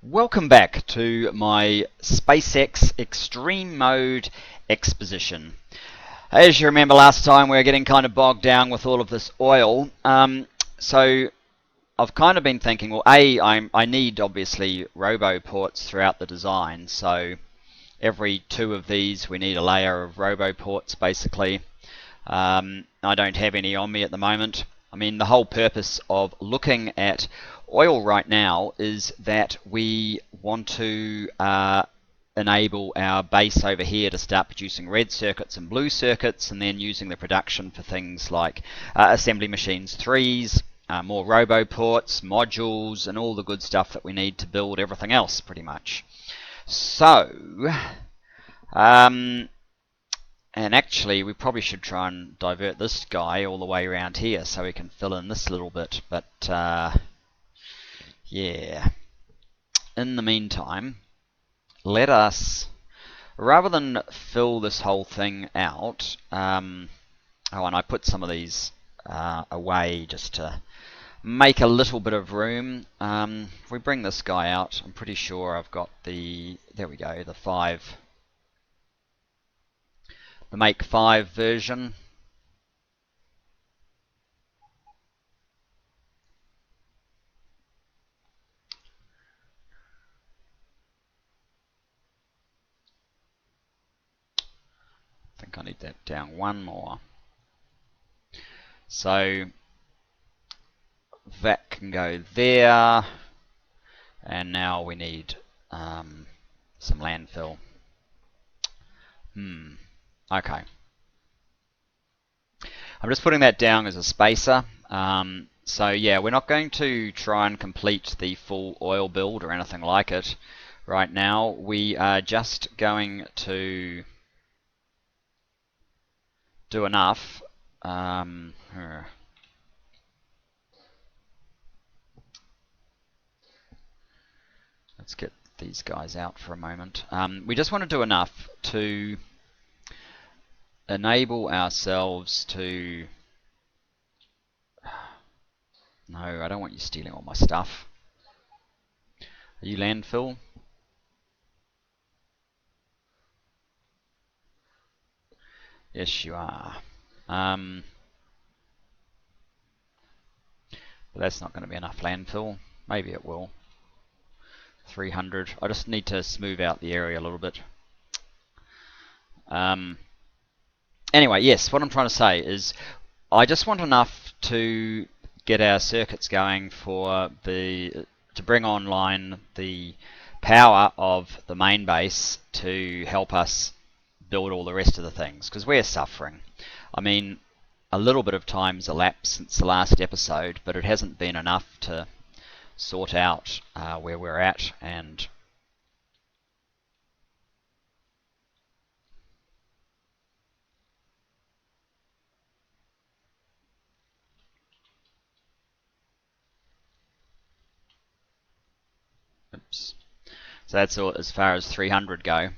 Welcome back to my SpaceX Extreme Mode exposition. As you remember last time, we were getting kind of bogged down with all of this oil. So I've kind of been thinking, well, I need obviously roboports throughout the design. So every two of these, we need a layer of roboports basically. I don't have any on me at the moment. I mean, the whole purpose of looking at oil right now is that we want to enable our base over here to start producing red circuits and blue circuits, and then using the production for things like assembly machines 3s, more roboports, modules, and all the good stuff that we need to build everything else pretty much. So, and actually, we probably should try and divert this guy all the way around here so we can fill in this little bit. But, yeah. In the meantime, let us, rather than fill this whole thing out, oh, and I put some of these away just to make a little bit of room. If we bring this guy out, I'm pretty sure I've got the, there we go, the Make 5 version. I think I need that down one more. So that can go there, and now we need some landfill. Okay. I'm just putting that down as a spacer. So yeah, we're not going to try and complete the full oil build or anything like it right now. We are just going to do enough. Let's get these guys out for a moment. We just want to do enough to enable ourselves to... No, I don't want you stealing all my stuff. Are you landfill? Yes, you are. But that's not going to be enough landfill. Maybe it will. 300. I just need to smooth out the area a little bit. Anyway, yes, what I'm trying to say is I just want enough to get our circuits going for to bring online the power of the main base to help us build all the rest of the things, because we're suffering. I mean, a little bit of time's elapsed since the last episode, but it hasn't been enough to sort out where we're at. And oops. So that's all as far as 300 go.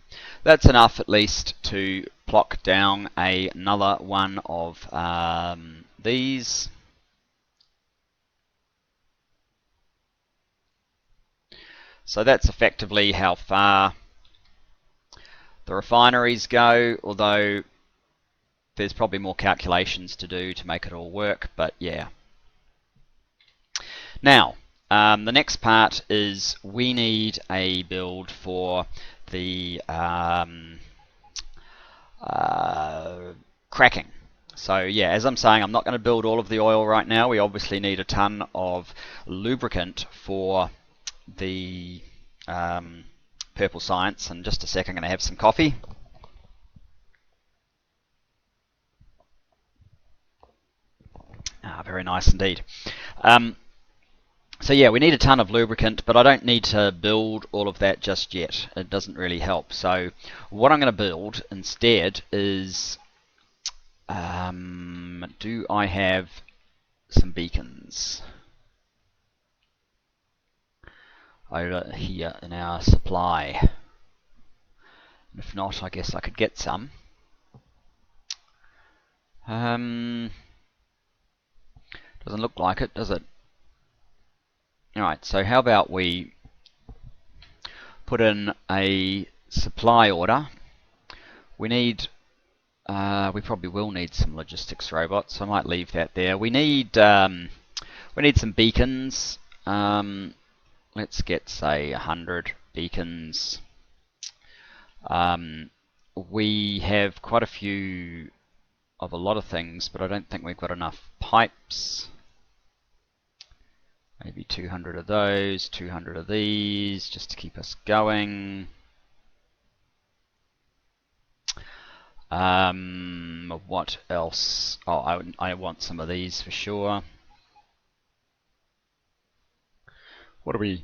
That's enough at least to plock down another one of these. So that's effectively how far the refineries go, although there's probably more calculations to do to make it all work, but yeah. Now, the next part is we need a build for the cracking. So yeah, as I'm saying, I'm not going to build all of the oil right now. We obviously need a ton of lubricant for the purple science. In just a sec, I'm going to have some coffee. Very nice indeed. So yeah, we need a ton of lubricant, but I don't need to build all of that just yet. It doesn't really help. So what I'm going to build instead is, do I have some beacons over here in our supply? If not, I guess I could get some. Doesn't look like it, does it? Alright, so how about we put in a supply order. We need, we probably will need some logistics robots. So I might leave that there. We need some beacons. Let's get, say, 100 beacons. We have quite a few of a lot of things, but I don't think we've got enough pipes. Maybe 200 of those, 200 of these, just to keep us going. What else? Oh, I want some of these for sure. What are we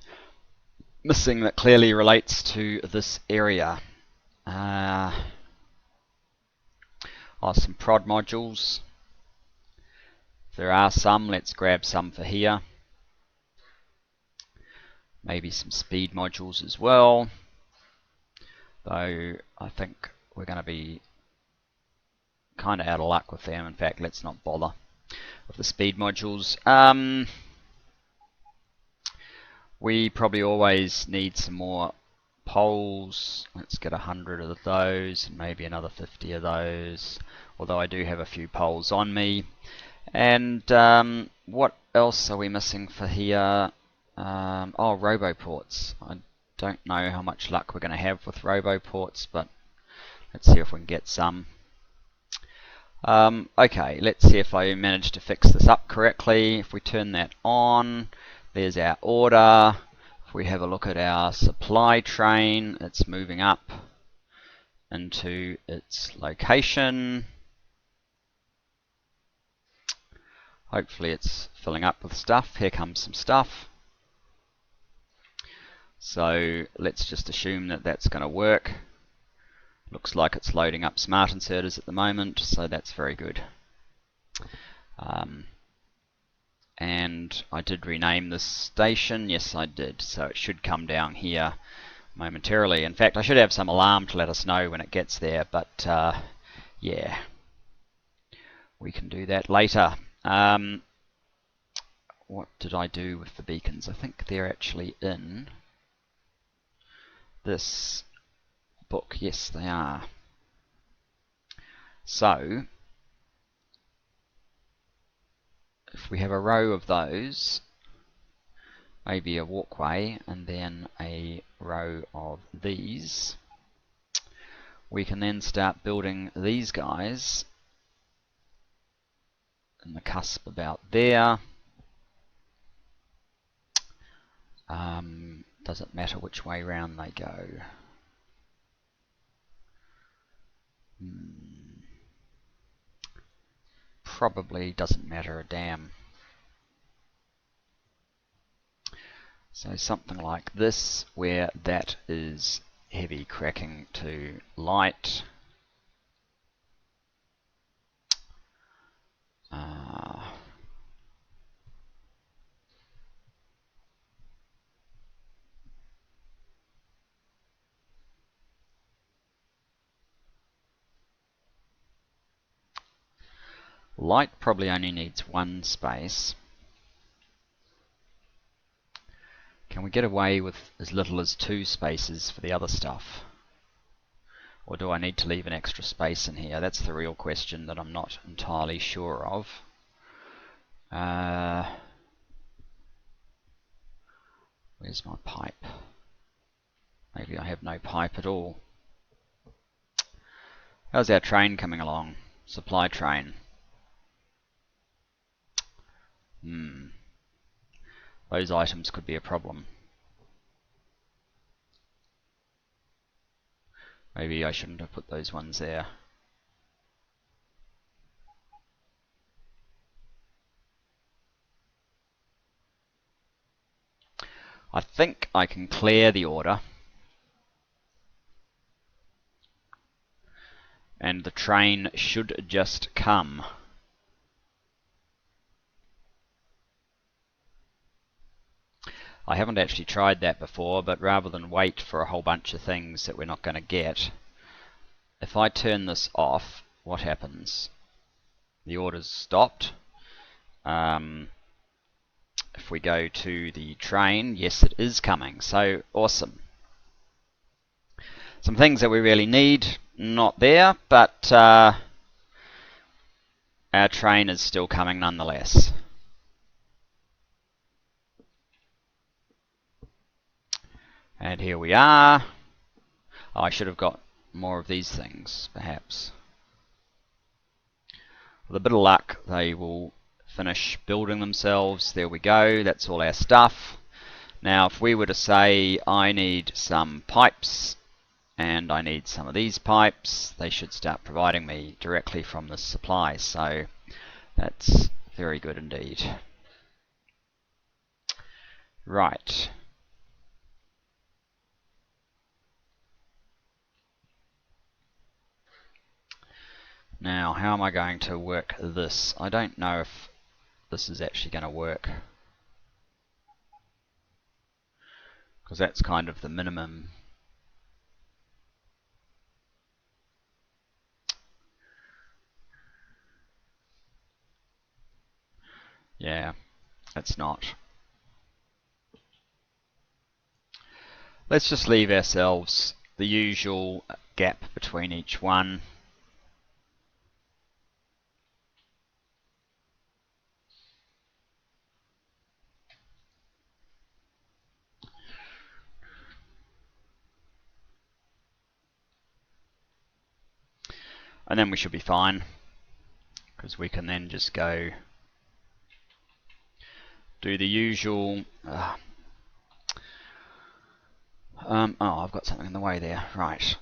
missing that clearly relates to this area? Some prod modules. If there are some, let's grab some for here. Maybe some speed modules as well. Though I think we're going to be kind of out of luck with them. In fact, let's not bother with the speed modules. We probably always need some more poles. Let's get 100 of those and maybe another 50 of those, although I do have a few poles on me. And what else are we missing for here? Roboports. I don't know how much luck we're going to have with roboports, but let's see if we can get some. Okay, let's see if I manage to fix this up correctly. If we turn that on, there's our order. If we have a look at our supply train, it's moving up into its location. Hopefully it's filling up with stuff. Here comes some stuff. So let's just assume that that's going to work. Looks like it's loading up smart inserters at the moment, so that's very good. And I did rename this station. Yes, I did. So it should come down here momentarily. In fact, I should have some alarm to let us know when it gets there, but yeah, we can do that later. What did I do with the beacons? I think they're actually in this book. Yes, they are. So if we have a row of those, maybe a walkway, and then a row of these, we can then start building these guys in the cusp about there. Doesn't matter which way round they go. Probably doesn't matter a damn. So something like this, where that is heavy cracking to light. Light probably only needs one space. Can we get away with as little as 2 spaces for the other stuff? Or do I need to leave an extra space in here? That's the real question that I'm not entirely sure of. Where's my pipe? Maybe I have no pipe at all. How's our train coming along? Supply train. Those items could be a problem. Maybe I shouldn't have put those ones there. I think I can clear the order. And the train should just come. I haven't actually tried that before, but rather than wait for a whole bunch of things that we're not going to get, if I turn this off, what happens? The order's stopped. If we go to the train, yes, it is coming, so awesome. Some things that we really need, not there, but our train is still coming nonetheless. And here we are. Oh, I should have got more of these things, perhaps. With a bit of luck, they will finish building themselves. There we go, that's all our stuff. Now, if we were to say, I need some pipes, and I need some of these pipes, they should start providing me directly from the supply. So that's very good indeed. Right. Now, how am I going to work this? I don't know if this is actually going to work, because that's kind of the minimum. Yeah, it's not. Let's just leave ourselves the usual gap between each one. And then we should be fine, because we can then just go do the usual. Oh, I've got something in the way there. Right.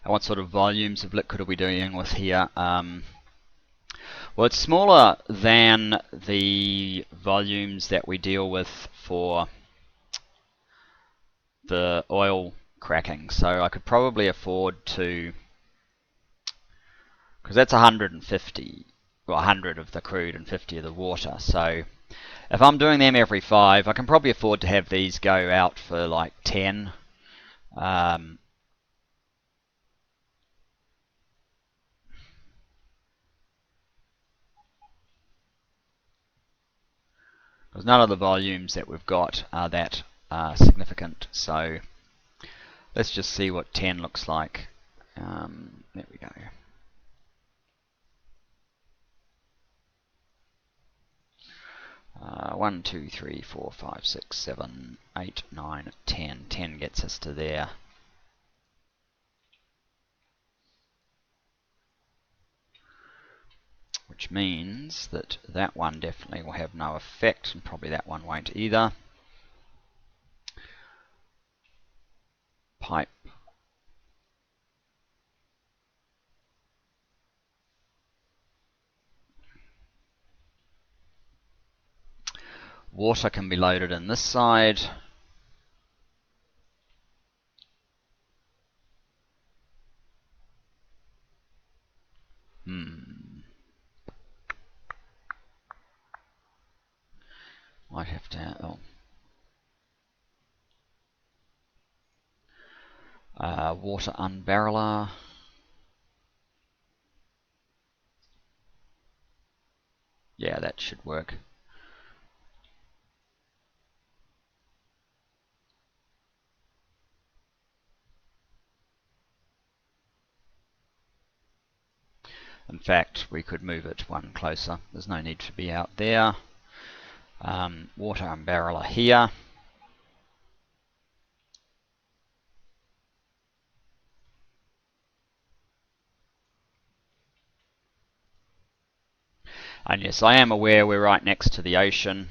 And what sort of volumes of liquid are we dealing with here? Well, it's smaller than the volumes that we deal with for the oil cracking, so I could probably afford to, because that's 150, well 100 of the crude and 50 of the water, so if I'm doing them every 5, I can probably afford to have these go out for like 10. Because none of the volumes that we've got are that significant, so let's just see what 10 looks like. There we go. 1, 2, 3, 4, 5, 6, 7, 8, 9, 10. 10 gets us to there. Which means that that one definitely will have no effect, and probably that one won't either. Pipe. Water can be loaded in this side. Might have to. Water unbarreler. Yeah, that should work. In fact, we could move it one closer. There's no need to be out there. Water unbarreler here. And yes, I am aware we're right next to the ocean.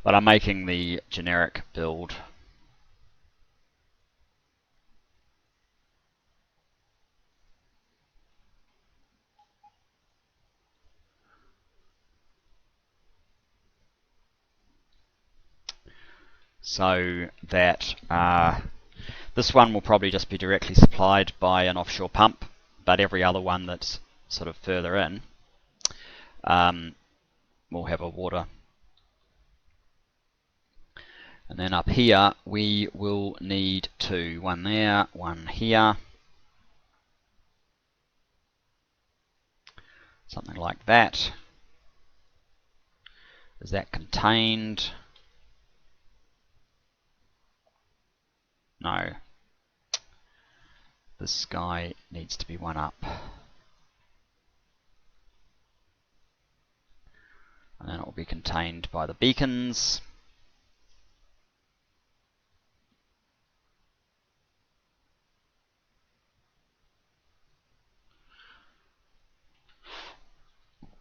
But I'm making the generic build. So that this one will probably just be directly supplied by an offshore pump, but every other one that's sort of further in will have a water And then up here we will need two. One there, one here. Something like that. Is that contained? No. This guy needs to be one up. And then it will be contained by the beacons.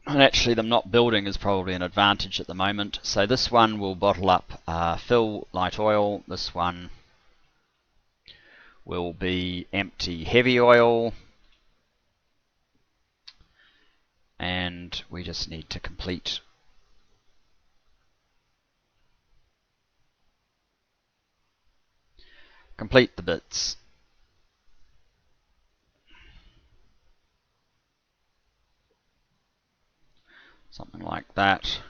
And actually them not building is probably an advantage at the moment. So this one will bottle up fill light oil. This one will be empty heavy oil. And we just need to complete the bits. Something like that.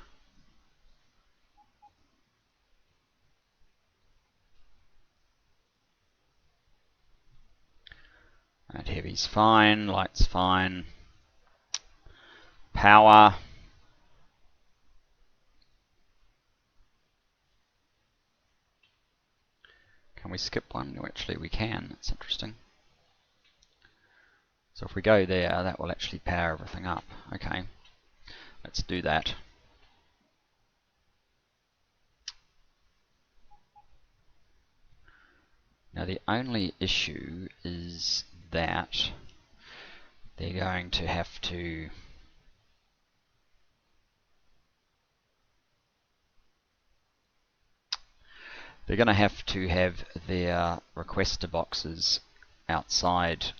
And heavy's fine, light's fine. Power. Can we skip one? No, actually we can. That's interesting. So if we go there, that will actually power everything up. Okay, let's do that. Now the only issue is that they're going to have to have their requester boxes outside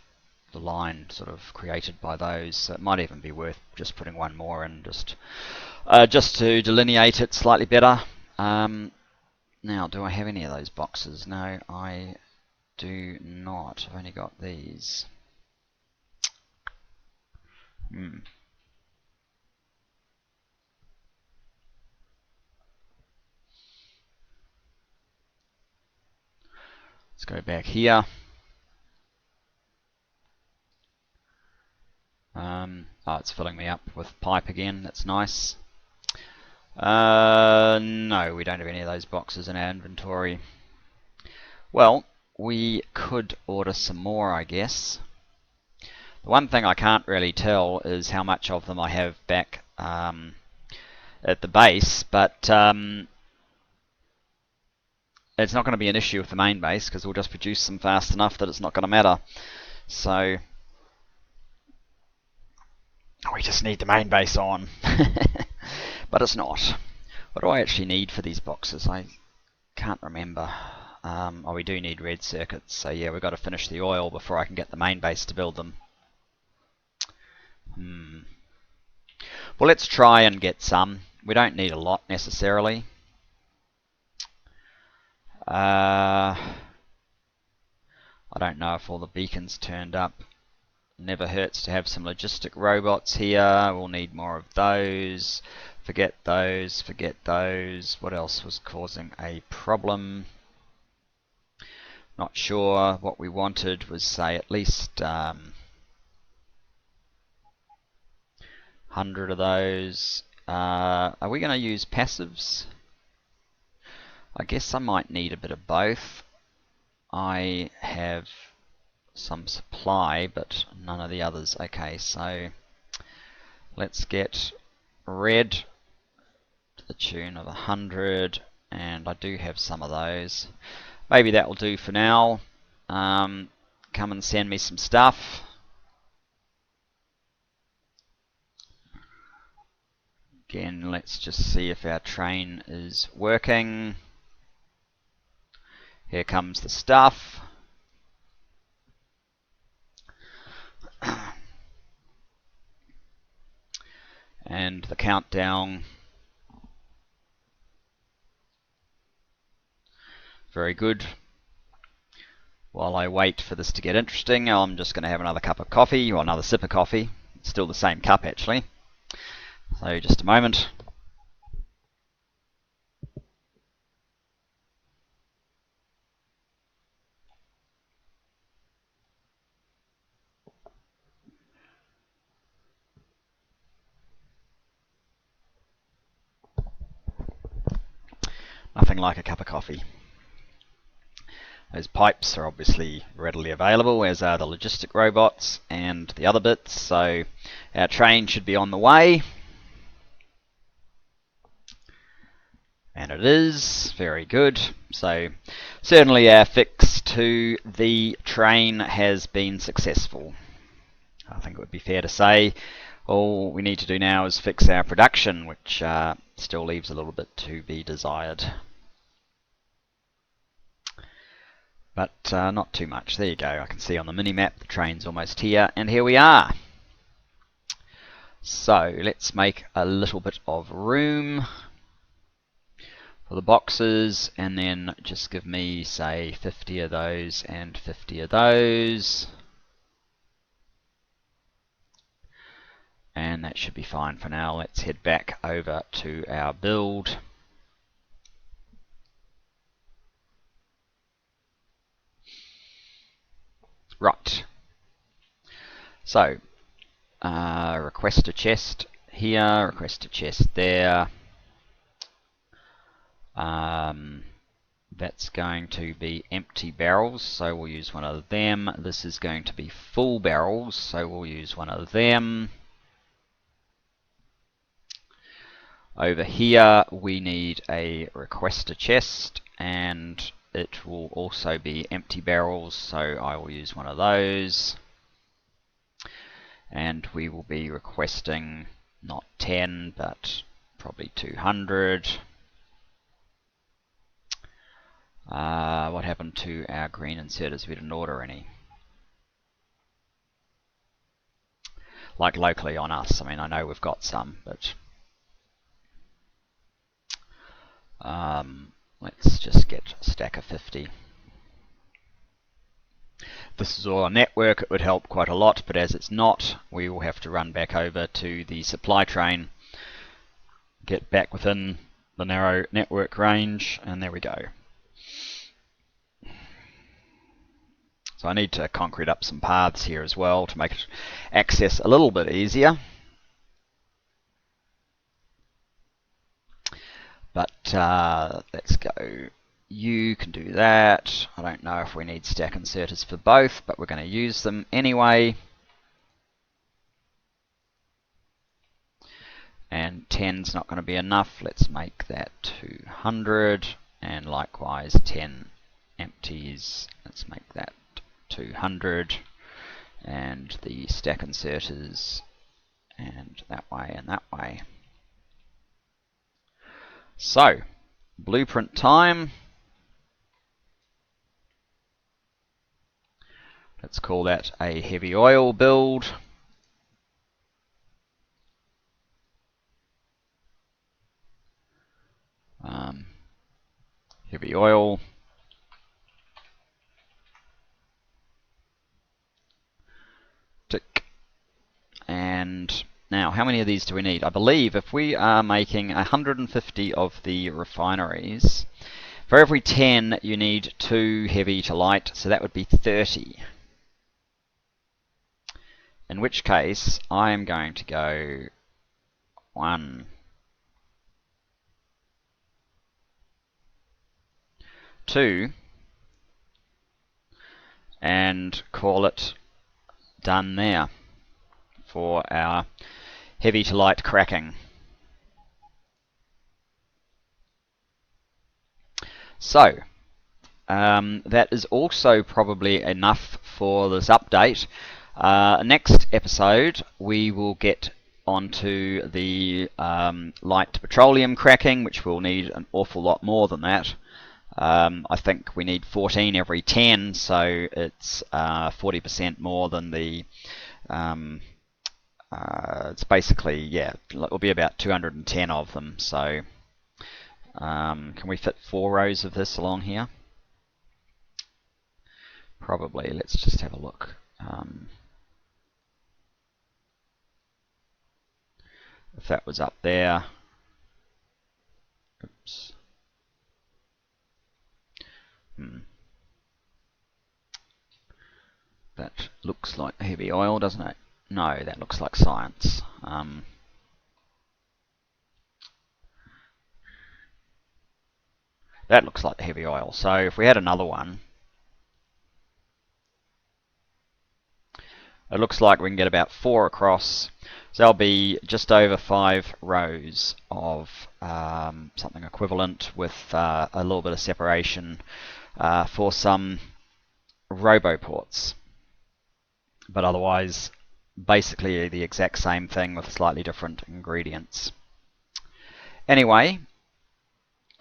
the line sort of created by those. So it might even be worth just putting one more in just to delineate it slightly better. Now, do I have any of those boxes? No, I do not. I've only got these. Let's go back here. Oh, it's filling me up with pipe again. That's nice. No, we don't have any of those boxes in our inventory. Well, we could order some more, I guess. The one thing I can't really tell is how much of them I have back at the base, but it's not going to be an issue with the main base because we'll just produce them fast enough that it's not going to matter. So we just need the main base on. But it's not. What do I actually need for these boxes? I can't remember. Oh, we do need red circuits, so yeah, we've got to finish the oil before I can get the main base to build them. Well, let's try and get some. We don't need a lot necessarily. I don't know if all the beacons turned up. Never hurts to have some logistic robots here. We'll need more of those. Forget those, forget those. What else was causing a problem? Not sure. What we wanted was, say, at least 100 of those. Are we going to use passives? I guess I might need a bit of both. I have some supply, but none of the others. Okay, so let's get red to the tune of 100, and I do have some of those. Maybe that will do for now. Come and send me some stuff. Again, let's just see if our train is working. Here comes the stuff. And the countdown. Very good. While I wait for this to get interesting, I'm just going to have another cup of coffee, or another sip of coffee. It's still the same cup, actually. So just a moment. Nothing like a cup of coffee. Those pipes are obviously readily available, as are the logistic robots and the other bits, so our train should be on the way. And it is. Very good. So certainly our fix to the train has been successful. I think it would be fair to say all we need to do now is fix our production, which still leaves a little bit to be desired. But not too much. There you go. I can see on the mini-map the train's almost here, and here we are. So let's make a little bit of room for the boxes, and then just give me, say, 50 of those and 50 of those. And that should be fine for now. Let's head back over to our build. Right. So, request a chest here, request a chest there. That's going to be empty barrels, so we'll use one of them. This is going to be full barrels, so we'll use one of them. Over here we need a request a chest, and it will also be empty barrels, so I will use one of those. And we will be requesting not 10 but probably 200. What happened to our green inserters? We didn't order any. Like locally on us. I mean, I know we've got some, but let's just get a stack of 50. If this is all on network, it would help quite a lot, but as it's not, we will have to run back over to the supply train, get back within the narrow network range, and there we go. So I need to concrete up some paths here as well to make access a little bit easier. But let's go. You can do that. I don't know if we need stack inserters for both, but we're going to use them anyway. And 10's not going to be enough. Let's make that 200. And likewise 10 empties. Let's make that 200. And the stack inserters, and that way and that way. So, blueprint time. Let's call that a heavy oil build. Heavy oil. Tick. And now, how many of these do we need? I believe if we are making 150 of the refineries, for every 10 you need 2 heavy to light, so that would be 30. In which case, I am going to go 1, 2, and call it done there for our heavy to light cracking. So that is also probably enough for this update. Next episode we will get onto the light petroleum cracking, which will need an awful lot more than that. I think we need 14 every 10, so it's 40% more than the it's basically, yeah, it'll be about 210 of them. So can we fit 4 rows of this along here? Probably. Let's just have a look. If that was up there. Oops. That looks like heavy oil, doesn't it? No, that looks like science. That looks like the heavy oil. So if we had another one, it looks like we can get about 4 across. So that'll be just over 5 rows of something equivalent with a little bit of separation for some roboports. But otherwise, basically the exact same thing with slightly different ingredients. Anyway,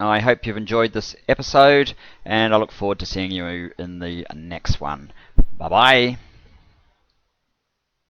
I hope you've enjoyed this episode, and I look forward to seeing you in the next one. Bye bye.